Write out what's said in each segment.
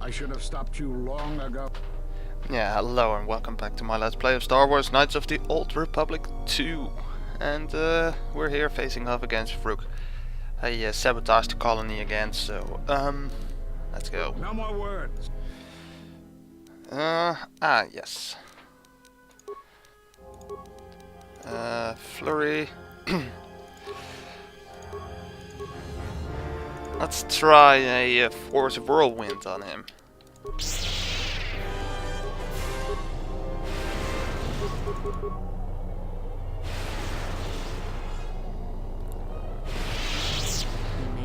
I should have stopped you long ago. Yeah, hello and welcome back to my Let's Play of Star Wars Knights of the Old Republic 2. And we're here facing off against Rook. I sabotaged the colony again, so let's go. No more words. Yes. Flurry. Let's try a Force Whirlwind on him.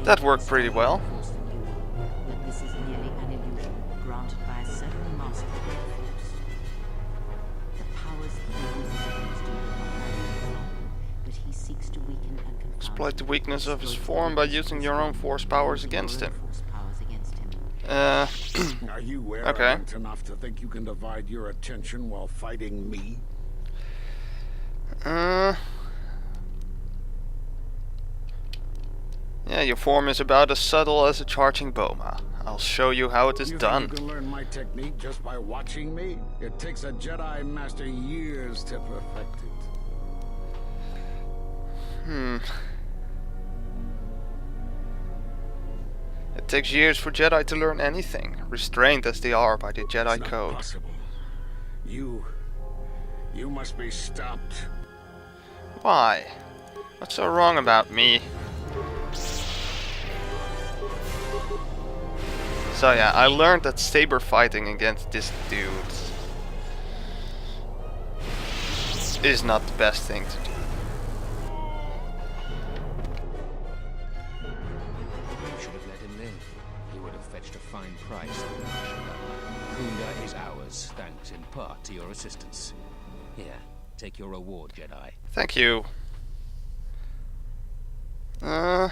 That worked pretty well. But this is merely an illusion granted by a certain master of the Force. The powers he uses against you are not long, but he seeks to weaken and confound. Exploit the weakness of his form by using your own Force powers against him. Are you Okay. arrogant enough to think you can divide your attention while fighting me? Yeah, your form is about as subtle as a charging boma. I'll show you how it is You done. think you can learn my technique just by watching me? It takes a Jedi Master years to perfect it. It takes years for Jedi to learn anything, restrained as they are by the Jedi It's not Code. possible. You must be stopped. Why? What's so wrong about me? So yeah, I learned that saber fighting against this dude is not the best thing to do. You should have let him live. He would have fetched a fine price. Kunda is ours, thanks in part to your assistance. Here, take your reward, Jedi. Thank you. Yeah,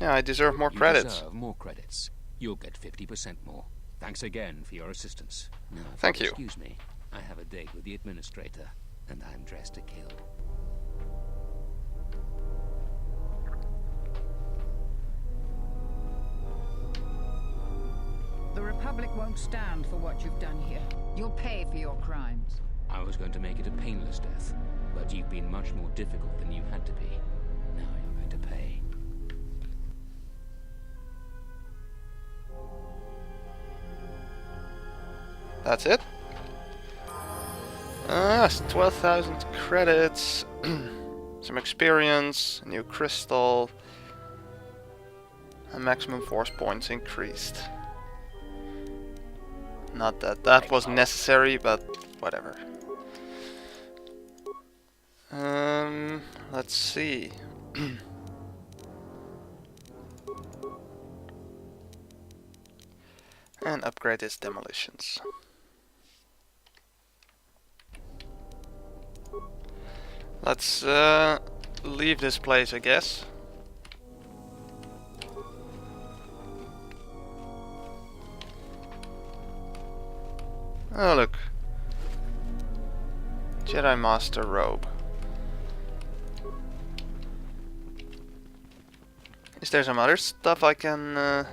I deserve more You credits. deserve more credits. You'll get 50% more. Thanks again for your assistance. Now, Thank you. Excuse me. I have a date with the administrator, and I'm dressed to kill. The Republic won't stand for what you've done here. You'll pay for your crimes. I was going to make it a painless death, but you've been much more difficult than you had to be. Now you're going to pay. That's it? 12,000 credits, some experience, a new crystal, and maximum force points increased. Not that that was necessary, but whatever. Let's see. And upgrade his demolitions. Let's leave this place, I guess. Oh look, Jedi Master robe. Is there some other stuff I can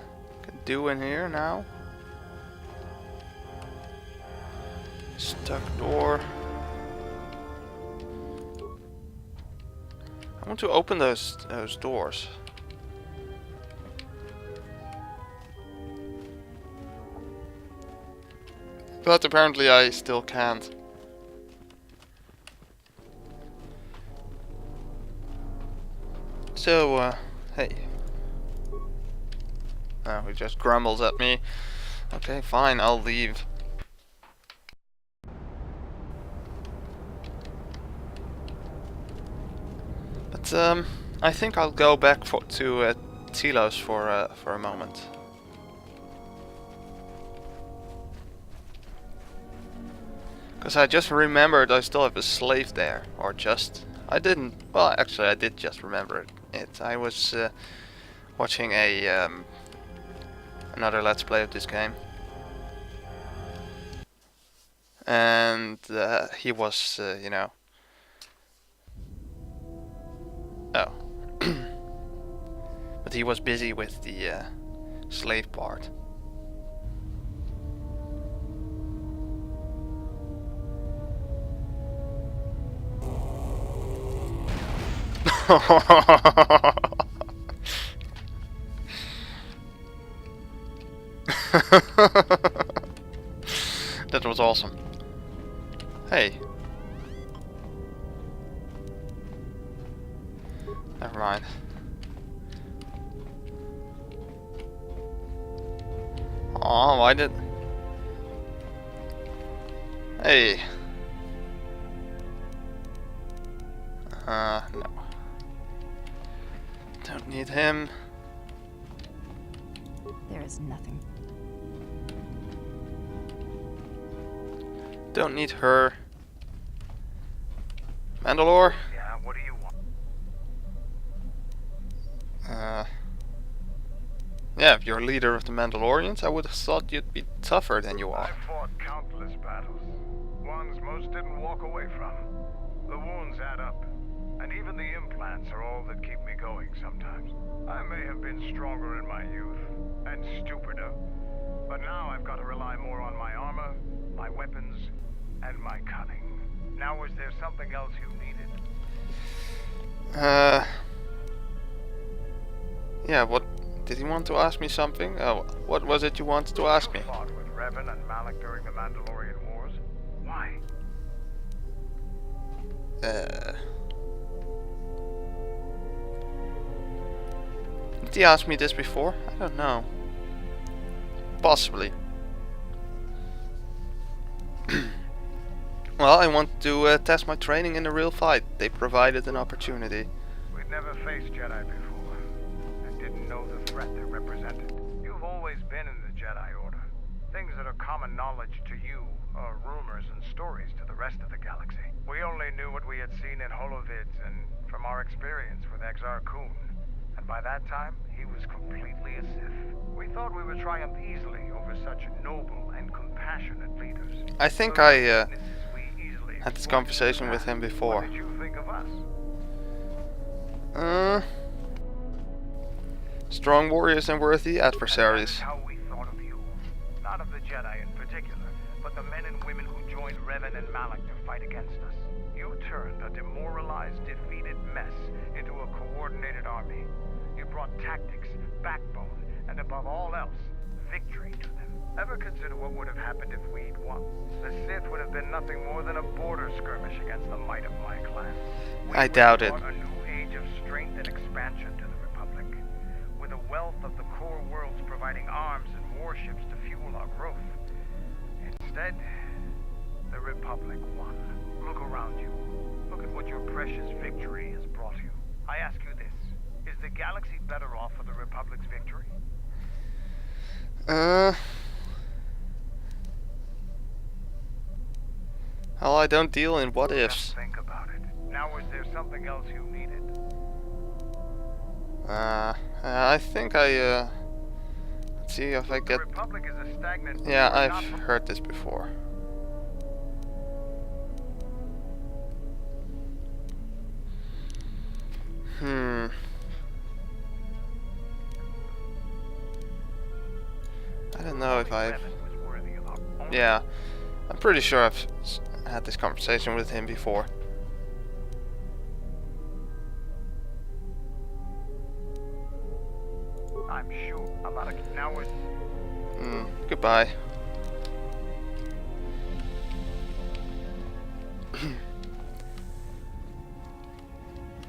do in here now? Stuck door. I want to open those doors. But apparently I still can't. So, hey. Oh, he just grumbles at me. Okay, fine, I'll leave. But, I think I'll go back to Telos for a moment. Because I just remembered I still have a slave there. Or just... I didn't... Well, actually I did just remember it. I was watching another Let's Play of this game. And he was, you know... Oh. But he was busy with the slave part. That was awesome. Hey. Never mind. Oh, why did... Hey. No. Don't need him. There is nothing. Don't need her. Mandalore? Yeah, what do you want? Yeah, if you're leader of the Mandalorians, I would have thought you'd be tougher than you are. I fought countless battles. Ones most didn't walk away from. The wounds add up. And even the implants are all that keep me going sometimes. I may have been stronger in my youth, and stupider. But now I've got to rely more on my armor, my weapons, and my cunning. Now, is there something else you needed? Yeah, what... Did he want to ask me something? Oh, what was it you wanted to ask me? You fought with Revan and Malak during the Mandalorian Wars. Why? Did he ask me this before? I don't know. Possibly. Well, I want to test my training in a real fight. They provided an opportunity. We'd never faced Jedi before, and didn't know the threat they represented. You've always been in the Jedi Order. Things that are common knowledge to you are rumors and stories to the rest of the galaxy. We only knew what we had seen in holovids and from our experience with Exar-Kun. And by that time, he was completely a Sith. We thought we would triumph easily over such noble and compassionate leaders. I think So I witnesses we easily had this exploited conversation the with him past. before. What did you think of us? Strong warriors and worthy adversaries. That's how we thought of you. Not of the Jedi in particular, but the men and women who joined Revan and Malak to fight against us. You turned a demoralized, defeated mess into a coordinated army. You brought tactics, backbone, and above all else, victory to them. Ever consider what would have happened if we'd won? The Sith would have been nothing more than a border skirmish against the might of my clan. I doubt it. We would have brought a new age of strength and expansion to the Republic, with a wealth of the core worlds providing arms and warships to fuel our growth. Instead, the Republic won. Look around you. Look at what your precious victory has brought you. I ask you this. Is the galaxy better off for the Republic's victory? Well, I don't deal in what ifs. Just think about it. Now, is there something else you needed? I think let's see if I The get... Republic is a stagnant... Yeah, not I've heard this before. I don't know if I've... Revan was worthy of our own. Yeah, I'm pretty sure I've had this conversation with him before. I'm sure about it. Now it's... Goodbye.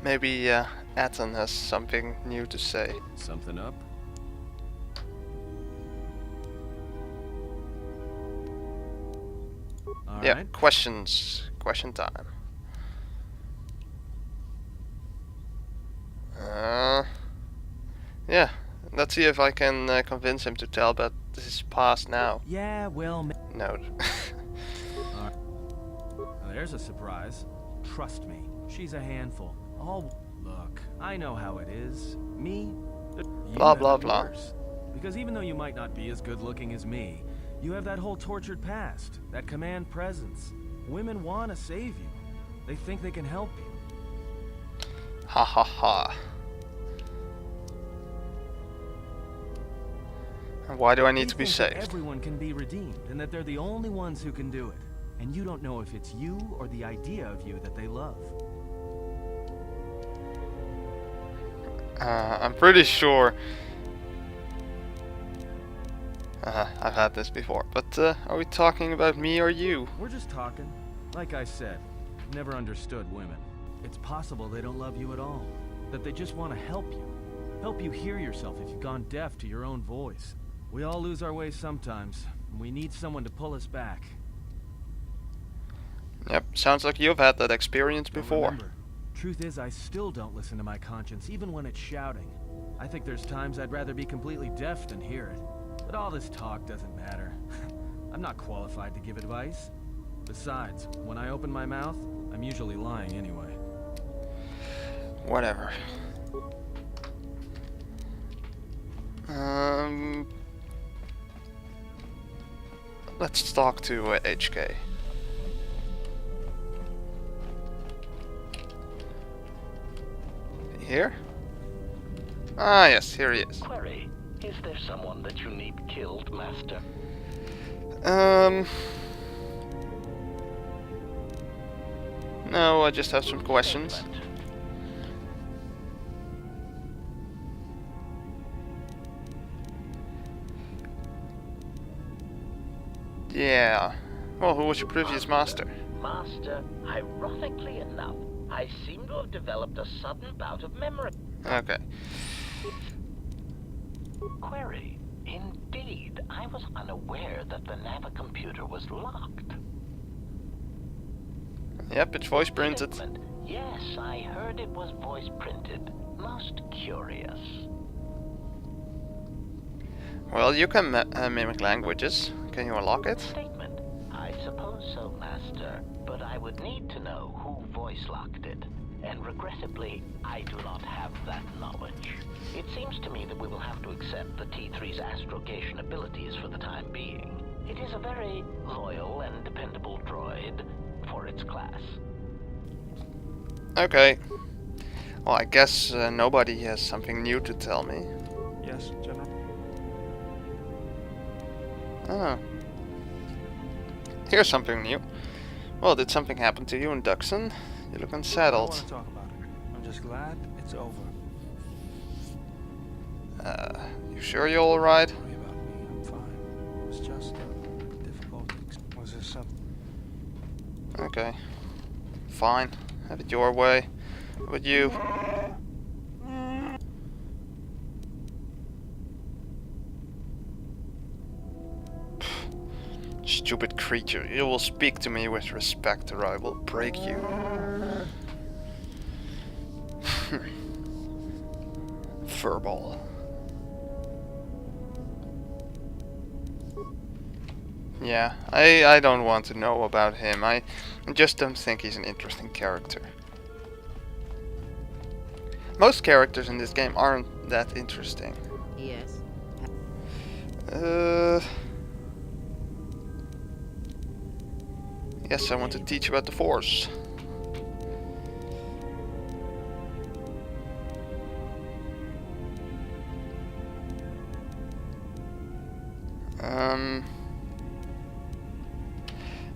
Maybe Atten has something new to say. Something up? All Yeah, right. questions. Question time. Yeah, let's see if I can convince him to tell about his past now. Yeah, well, No. well, there's a surprise. Trust me, she's a handful. Look, I know how it is. Me? You Blah, have blah, it blah. worse. Because even though you might not be as good looking as me, you have that whole tortured past, that command presence. Women want to save you. They think they can help you. Ha ha ha. And why do I need to be They think that saved? everyone can be redeemed, and that they're the only ones who can do it. And you don't know if it's you or the idea of you that they love. I'm pretty sure I've had this before, but are we talking about me or you? We're just talking. Like I said, I've never understood women. It's possible they don't love you at all. That they just want to help you. Help you hear yourself if you've gone deaf to your own voice. We all lose our way sometimes, and we need someone to pull us back. Yep, sounds like you've had that experience But before. remember, truth is I still don't listen to my conscience, even when it's shouting. I think there's times I'd rather be completely deaf than hear it. But all this talk doesn't matter. I'm not qualified to give advice. Besides, when I open my mouth, I'm usually lying anyway. Whatever. Let's talk to HK. Here? Ah, yes, here he is. Query, is there someone that you need killed, Master? No, I just have some questions. Excellent. Yeah. Well, who was your previous master? Master, ironically enough, I seem to have developed a sudden bout of memory. Okay. Query, indeed, I was unaware that the Navicomputer was locked. Yep, it's voice printed. Statement. Yes, I heard it was voice printed. Most curious. Well, you can mimic languages. Can you unlock it? Statement. I suppose so, Master, but I would need to know who voice locked it. And regrettably, I do not have that knowledge. It seems to me that we will have to accept the T3's astrogation abilities for the time being. It is a very loyal and dependable droid for its class. Okay. Well, I guess nobody has something new to tell me. Yes, General. Oh. Here's something new. Well, did something happen to you in Duxon? You look I don't unsettled. want to talk about it. I'm just glad it's over. You sure you're alright? Don't worry about me. I'm fine. It was just a difficult Was there something? Okay. Fine. Have it your way. How about you? Stupid creature. You will speak to me with respect or I will break you. Furball. Yeah, I don't want to know about him. I just don't think he's an interesting character. Most characters in this game aren't that interesting. Yes. Yes, I want to teach about the Force.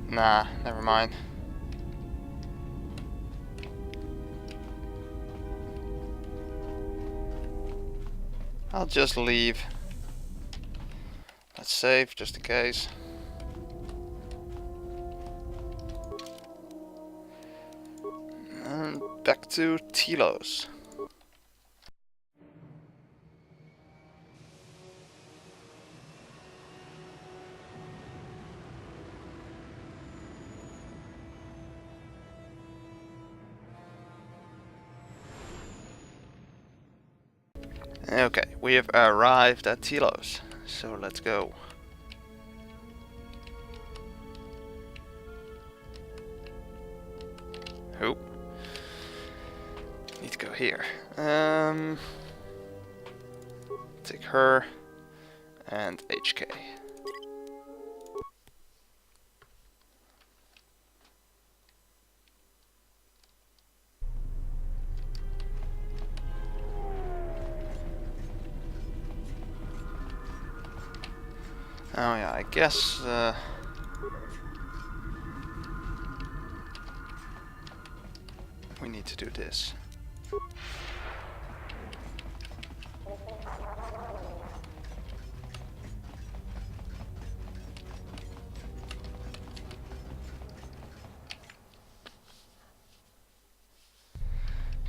Nah, never mind. I'll just leave. Let's save, just in case. And back to Telos. Okay, we have arrived at Telos, so let's go. Who? Need to go here. Take her and HK. Oh yeah, I guess we need to do this.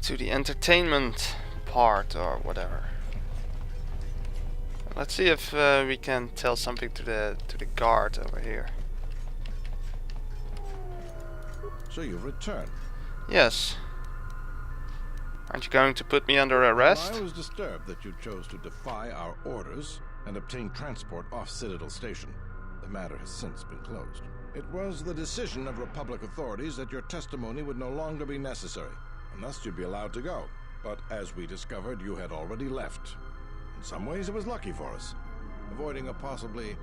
to the entertainment part or whatever. Let's see if we can tell something to the guard over here. So you've returned. Yes. Aren't you going to put me under arrest? I was disturbed that you chose to defy our orders and obtain transport off Citadel Station. The matter has since been closed. It was the decision of Republic authorities that your testimony would no longer be necessary, and thus you'd be allowed to go. But as we discovered, you had already left. In some ways, it was lucky for us, avoiding a possibly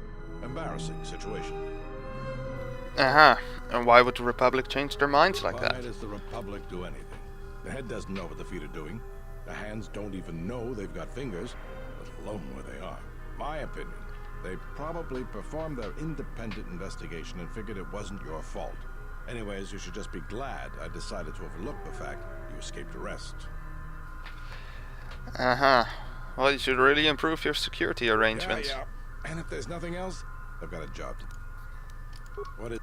embarrassing situation. Uh-huh. And why would the Republic change their minds like Why that? does the Republic do anything? The head doesn't know what the feet are doing. The hands don't even know they've got fingers, let alone where they are. My opinion, they probably performed their independent investigation and figured it wasn't your fault. Anyways, you should just be glad I decided to overlook the fact you escaped arrest. Uh-huh. Well, you should really improve your security arrangements. Yeah. And if there's nothing else, I've got a job to do. What is...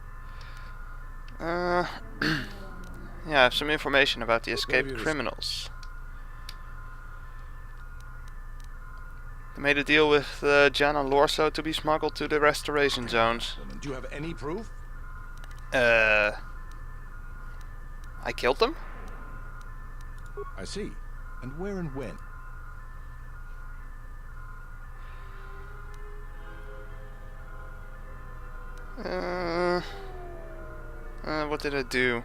Yeah, I have some information about the escaped criminals. They made a deal with Jan and Lorso to be smuggled to the restoration zones. Do you have any proof? I killed them? I see. And where and when? What did I do?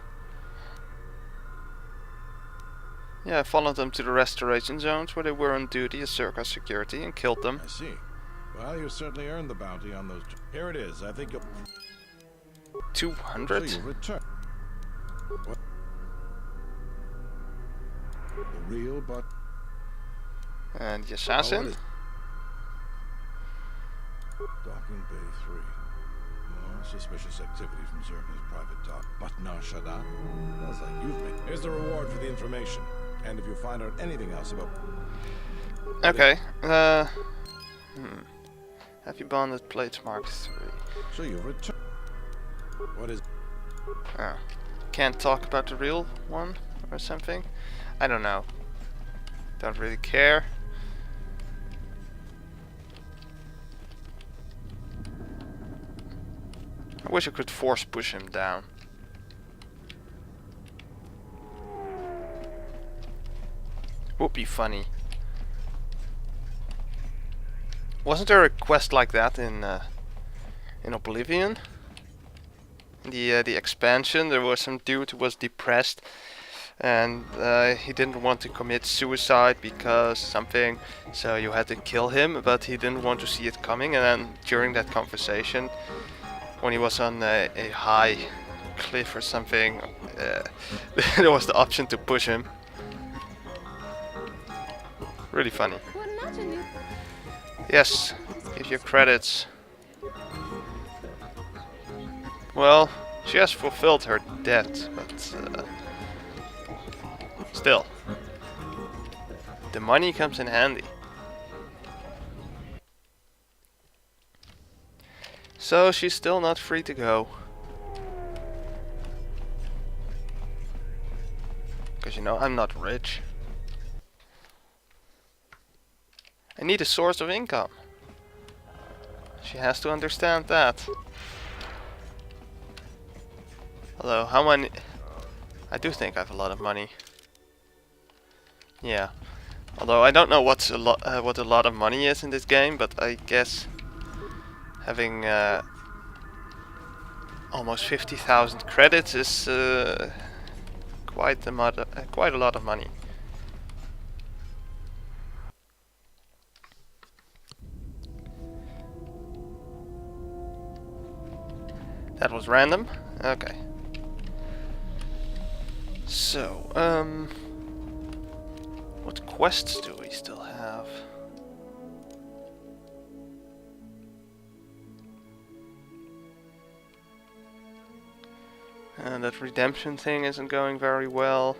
Yeah, I followed them to the restoration zones where they were on duty as circus security and killed them. I see. Well, you certainly earned the bounty on those. Here it is. I think you'll... 200? So you return. What? The real, but... And the assassin? Docking Bay 3. More suspicious activity from Zerka's private dock. But Shada. Sounds like you've made. Here's the reward for the information. And if you find out anything else about... Okay. Have you bonded plates marked 3? So you've returned. What is... Oh. Can't talk about the real one or something? I don't know. Don't really care. I wish I could force push him down. Would be funny. Wasn't there a quest like that in Oblivion? In the expansion, there was some dude who was depressed, and he didn't want to commit suicide because something, so you had to kill him, but he didn't want to see it coming. And then during that conversation, when he was on a high cliff or something, there was the option to push him. Really funny. Yes, give you credits. Well, she has fulfilled her debt, but still, the money comes in handy. So she's still not free to go. Because you know, I'm not rich. I need a source of income. She has to understand that. Although, how many... I do think I have a lot of money. Yeah. Although I don't know what a lot of money is in this game, but I guess having almost 50,000 credits is quite a lot of money. That was random? Okay. So, what quests do we still have? And that redemption thing isn't going very well.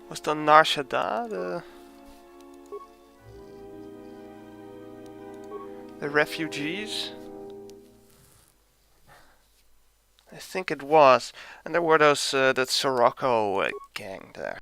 Was the Nar Shaddaa the refugees? I think it was. And there were those that Sirocco gang there.